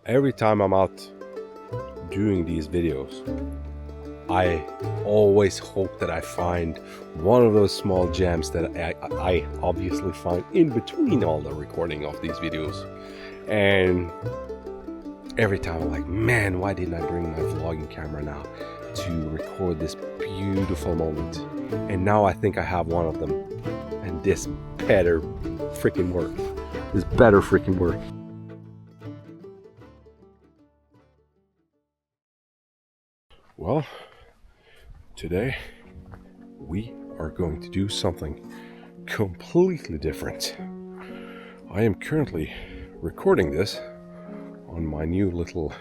Every time I'm out doing these videos, I always hope that I find one of those small gems that I obviously find in between all the recording of these videos. And every time I'm like, man, why didn't I bring my vlogging camera now to record this beautiful moment? And now I think I have one of them, and this better freaking work. This better freaking work. Well, today we are going to do something completely different. I am currently recording this on my new little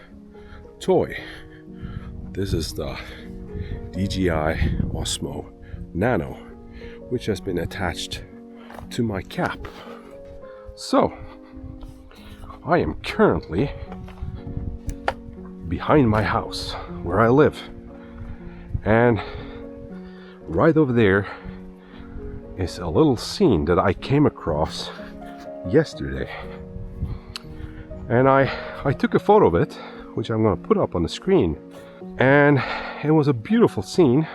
toy. This is the DJI Osmo Nano, which has been attached to my cap. So, I am currently behind my house where I live, and right over there is a little scene that I came across yesterday, and I took a photo of it, which I'm going to put up on the screen. And it was a beautiful scene.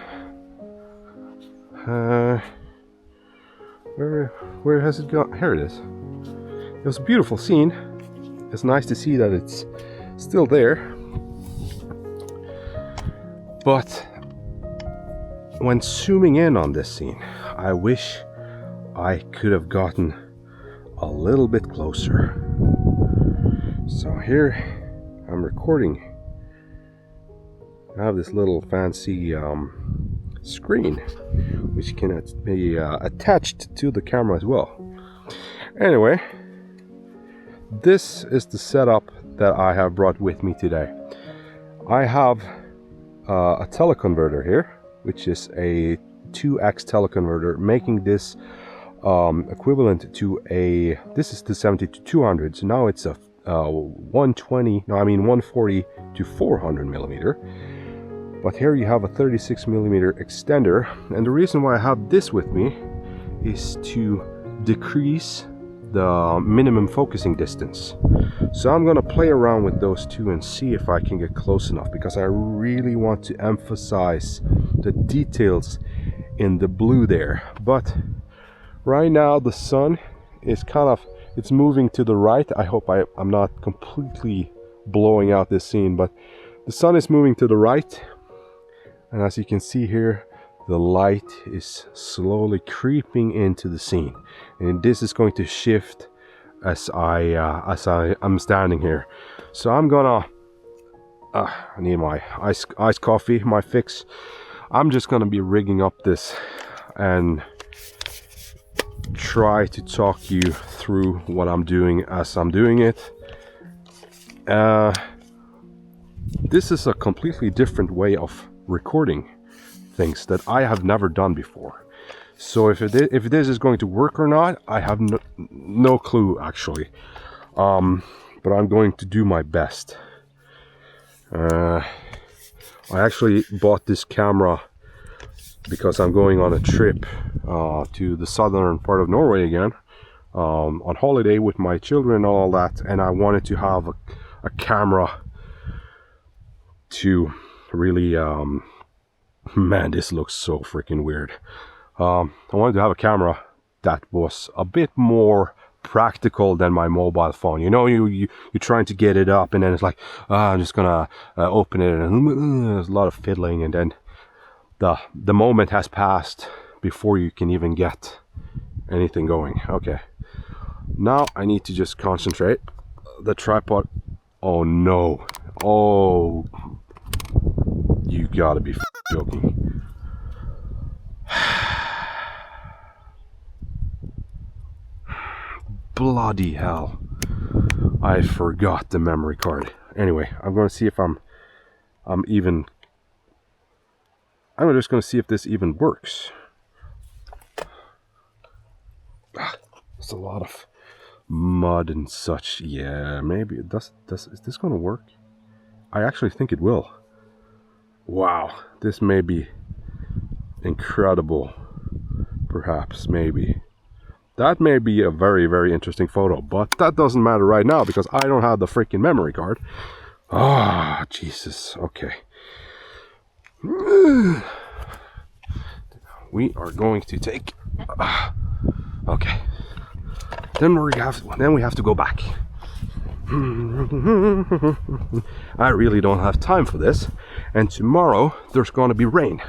Where has it gone? Here it is. It was a beautiful scene. It's nice to see that it's still there. But when zooming in on this scene, I wish I could have gotten a little bit closer. So here I'm recording. I have this little fancy screen which can be attached to the camera as well. Anyway, this is the setup that I have brought with me today. I have a teleconverter here, which is a 2x teleconverter, making this equivalent to a, this is the 70 to 200, so now it's a 140 to 400 millimeter. But here you have a 36 millimeter extender, and the reason why I have this with me is to decrease the minimum focusing distance. So I'm gonna play around with those two and see if I can get close enough, because I really want to emphasize the details in the blue there. But right now the sun is it's moving to the right. I hope I'm not completely blowing out this scene, but the sun is moving to the right. And as you can see here, the light is slowly creeping into the scene, and this is going to shift as I'm standing here. So I'm gonna I need my iced coffee, my fix. I'm just gonna be rigging up this and try to talk you through what I'm doing as I'm doing it. This is a completely different way of recording things that I have never done before. So if this is going to work or not, I have no clue actually. But I'm going to do my best. I actually bought this camera because I'm going on a trip to the southern part of Norway again, on holiday with my children and all that, and I wanted to have a camera to really man, this looks so freaking weird. I wanted to have a camera that was a bit more practical than my mobile phone. You know, you're trying to get it up, and then it's like, I'm just gonna open it, and there's a lot of fiddling, and then the moment has passed before you can even get anything going. Okay, now I need to just concentrate. The tripod, oh no, oh, you gotta be joking. Bloody hell, I forgot the memory card. Anyway, I'm gonna see if I'm just gonna see if this even works. There's a lot of mud and such. Yeah, maybe it does. Is this gonna work? I actually think it will. Wow, this may be incredible. Perhaps, maybe. That may be a very, very interesting photo, but that doesn't matter right now because I don't have the freaking memory card. Ah, Jesus. Okay. We are going to take... okay. Then we have to go back. I really don't have time for this. And tomorrow there's going to be rain.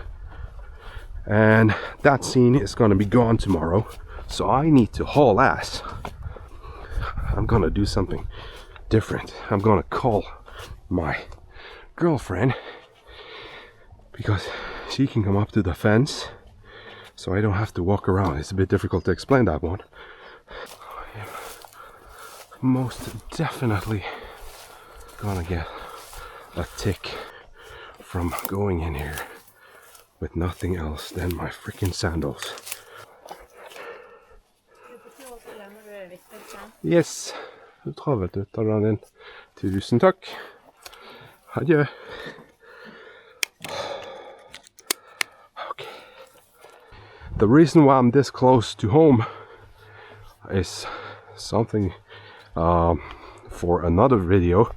And that scene is going to be gone tomorrow. So I need to haul ass. I'm going to do something different. I'm going to call my girlfriend because she can come up to the fence so I don't have to walk around. It's a bit difficult to explain that one. Most definitely gonna get a tick from going in here with nothing else than my freaking sandals. Yes, du travelt ut av den. Tusen takk. Adjø. Okay. The reason why I'm this close to home is something for another video,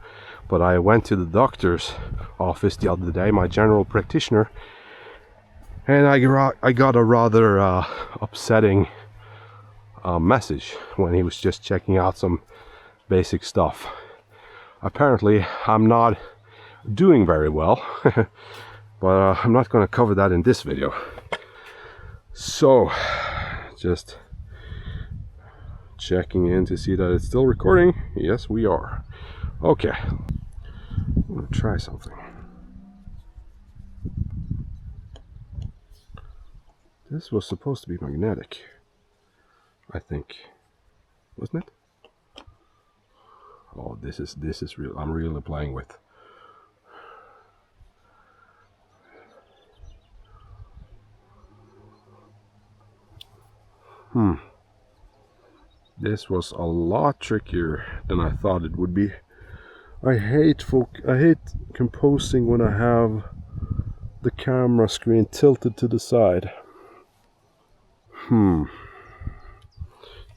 but I went to the doctor's office the other day, my general practitioner, and I got a rather upsetting message when he was just checking out some basic stuff. Apparently I'm not doing very well, but I'm not going to cover that in this video. So just checking in to see that it's still recording. Yes, we are. Okay, I'm gonna try something. This was supposed to be magnetic, I think, wasn't it? Oh, this is real. I'm really playing with. This was a lot trickier than I thought it would be. I hate composing when I have the camera screen tilted to the side.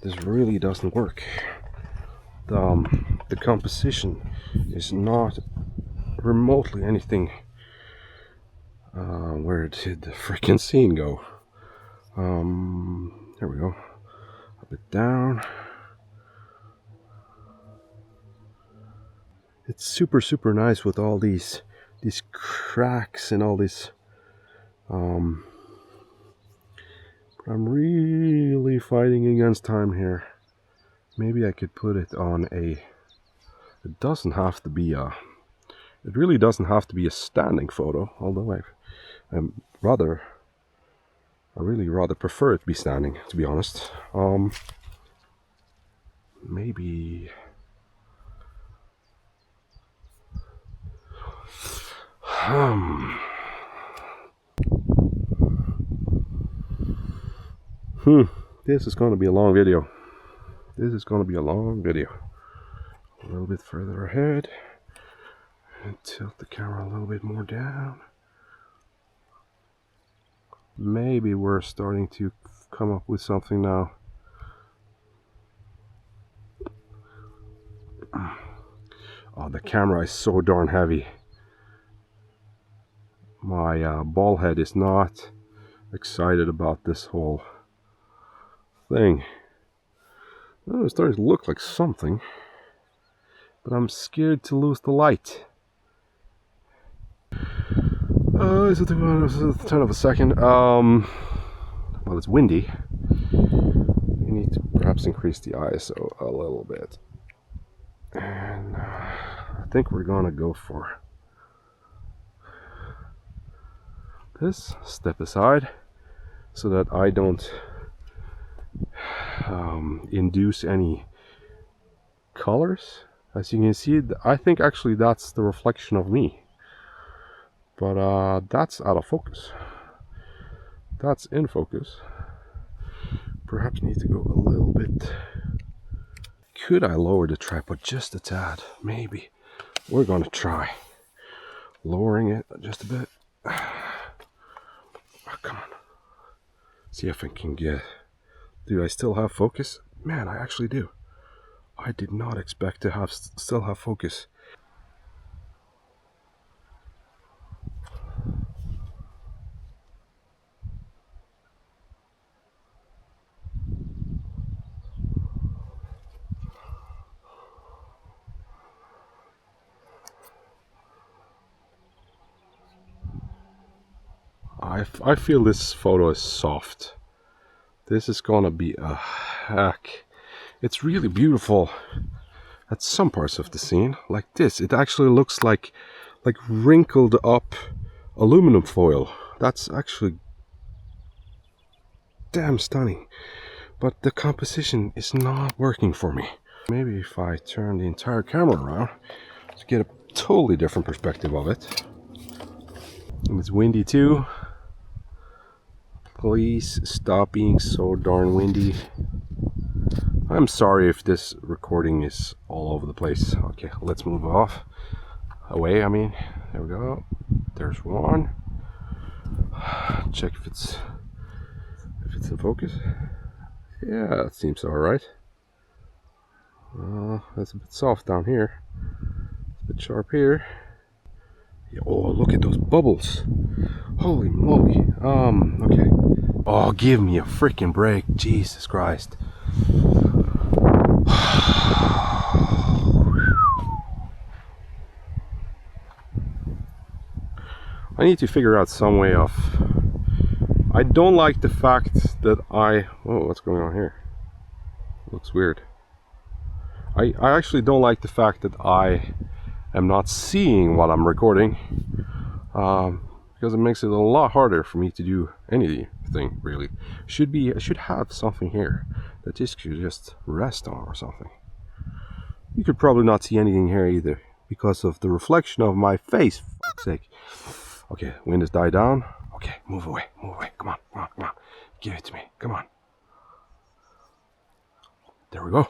This really doesn't work. The composition is not remotely anything. Where did the freaking scene go? There we go. A bit down. It's super nice with all these cracks and all this. But I'm really fighting against time here. Maybe I could put it on a. It doesn't have to be a. It really doesn't have to be a standing photo. Although I really rather prefer it to be standing, to be honest. Maybe. This is going to be a long video. This is going to be a long video. A little bit further ahead. And tilt the camera a little bit more down. Maybe we're starting to come up with something now. Oh, the camera is so darn heavy. My ball head is not excited about this whole thing. Oh, it's starting to look like something, but I'm scared to lose the light. Is it 10 of a second? Well, it's windy. You need to perhaps increase the ISO a little bit. And I think we're gonna go for this. Step aside so that I don't induce any colors. As you can see, I think actually that's the reflection of me. But that's out of focus. That's in focus. Perhaps need to go a little bit. Could I lower the tripod just a tad? Maybe. We're gonna try lowering it just a bit. Oh, come on. See if I can get Do I still have focus? Man, I actually do. I did not expect to have still have focus. I feel this photo is soft. This is gonna be a hack. It's really beautiful at some parts of the scene, like this. It actually looks like wrinkled up aluminum foil. That's actually damn stunning. But the composition is not working for me. Maybe if I turn the entire camera around to get a totally different perspective of it. And it's windy too. Please stop being so darn windy. I'm sorry if this recording is all over the place. Okay, let's move off. Away, I mean. There we go. There's one. Check if it's in focus. Yeah, it seems alright. That's a bit soft down here. It's a bit sharp here. Oh, look at those bubbles. Holy moly. Okay. Oh, give me a freaking break. Jesus Christ. I need to figure out some way of... I don't like the fact that oh, what's going on here? Looks weird. I actually don't like the fact that I am not seeing what I'm recording. Because it makes it a lot harder for me to do anything, really. I should have something here that this could just rest on or something. You could probably not see anything here either because of the reflection of my face, for fuck's sake. Okay, wind has died down. Okay, move away, come on, come on, come on. Give it to me, come on. There we go.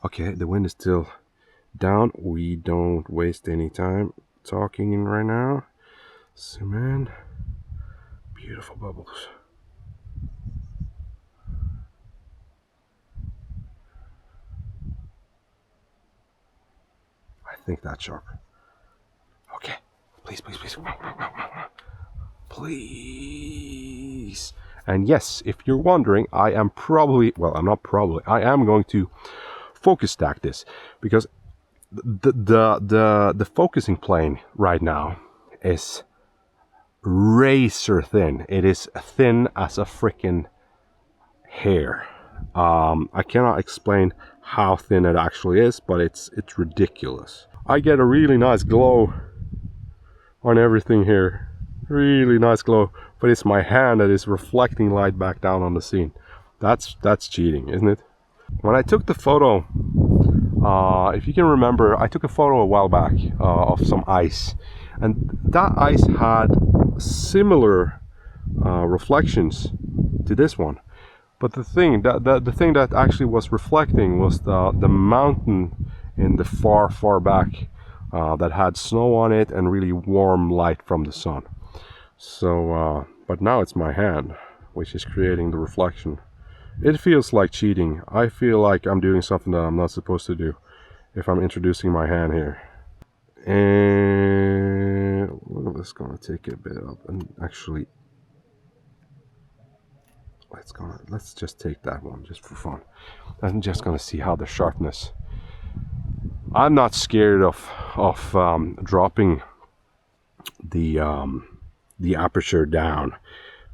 Okay, the wind is still down. We don't waste any time talking right now. Zoom in. Beautiful bubbles. I think that's sharp. Okay. Please, please, please. Please. And yes, if you're wondering, I am probably, well, I'm not probably, I am going to focus stack this because the focusing plane right now is razor thin. It is thin as a freaking hair. I cannot explain how thin it actually is, but it's ridiculous. I get a really nice glow on everything here. Really nice glow, but it's my hand that is reflecting light back down on the scene. That's cheating, isn't it? When I took the photo, if you can remember, I took a photo a while back of some ice, and that ice had similar reflections to this one. But the thing that actually was reflecting was the mountain in the far back that had snow on it and really warm light from the sun. So, but now it's my hand which is creating the reflection. It feels like cheating. I feel like I'm doing something that I'm not supposed to do if I'm introducing my hand here. And well, that's gonna take a bit up and actually let's just take that one just for fun. I'm just gonna see how the sharpness. I'm not scared of dropping the aperture down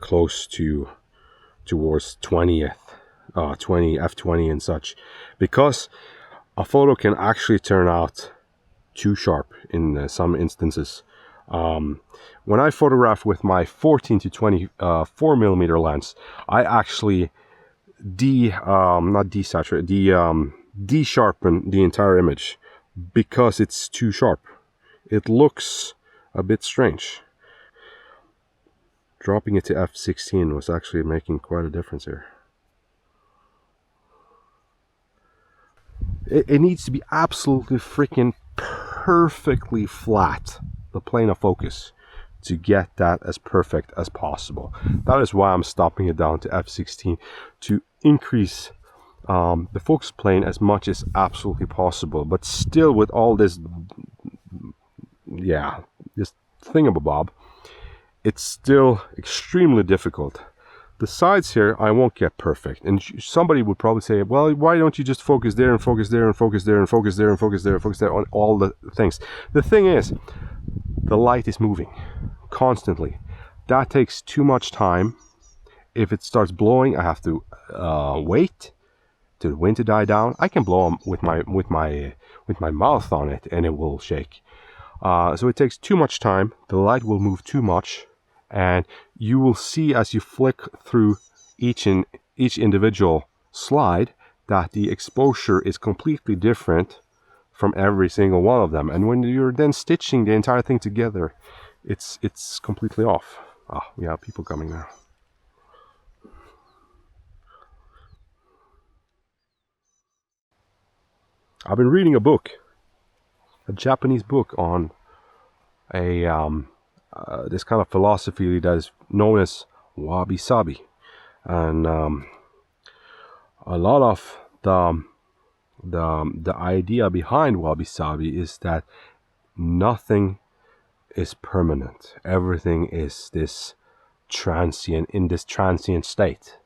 close towards 20 f20 and such, because a photo can actually turn out too sharp in some instances. When I photograph with my 14 to 24 millimeter lens, I actually de-sharpen the entire image because it's too sharp. It looks a bit strange. Dropping it to f16 was actually making quite a difference here. It needs to be absolutely freaking perfectly flat, the plane of focus, to get that as perfect as possible. That is why I'm stopping it down to f16 to increase the focus plane as much as absolutely possible. But still, with all this, this thingamabob, it's still extremely difficult. The sides here I won't get perfect, and somebody would probably say, well, why don't you just focus there and focus there and focus there and focus there and focus there and focus there on all the things. The thing is, the light is moving constantly. That takes too much time. If it starts blowing, I have to wait to the wind to die down. I can blow with my mouth on it and it will shake. So it takes too much time. The light will move too much, and you will see as you flick through each individual slide that the exposure is completely different from every single one of them. And when you're then stitching the entire thing together, it's completely off. We have people coming now. I've been reading a book, a Japanese book on a this kind of philosophy that is known as wabi-sabi, and a lot of the idea behind wabi-sabi is that nothing is permanent. Everything is this transient state,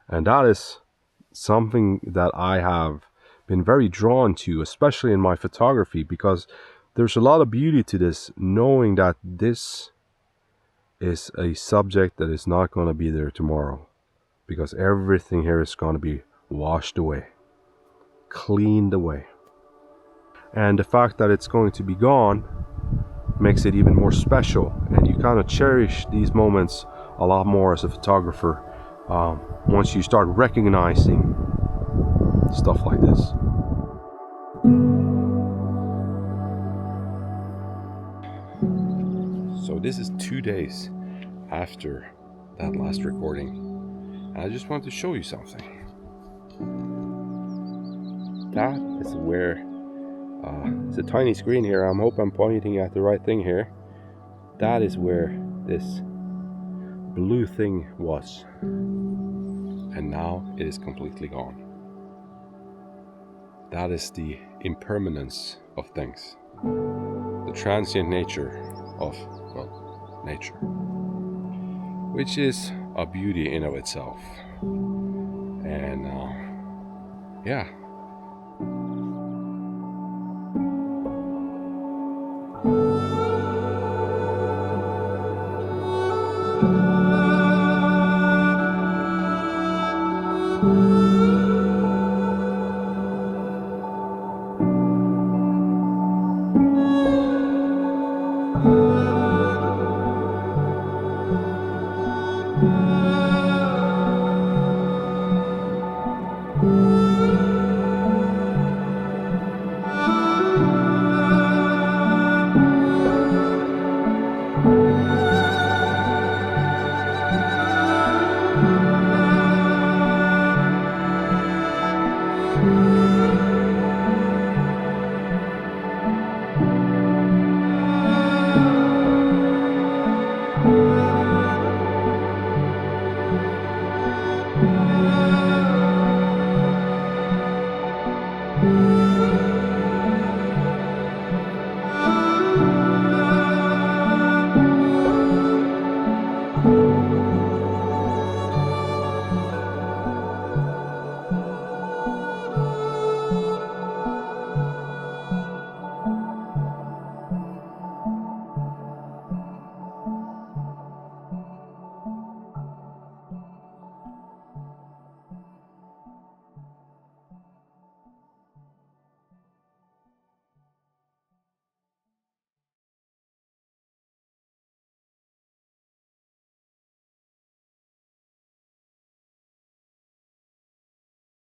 and that is something that I have been very drawn to, especially in my photography, because there's a lot of beauty to this, knowing that this is a subject that is not going to be there tomorrow, because everything here is going to be washed away, cleaned away. And the fact that it's going to be gone makes it even more special, and you kind of cherish these moments a lot more as a photographer once you start recognizing stuff like this. So this is 2 days after that last recording. I just want to show you something. That is where it's a tiny screen here. I hope I'm pointing at the right thing here. That is where this blue thing was, and now it is completely gone. That is the impermanence of things, the transient nature of, well, nature, which is a beauty in of itself. And yeah.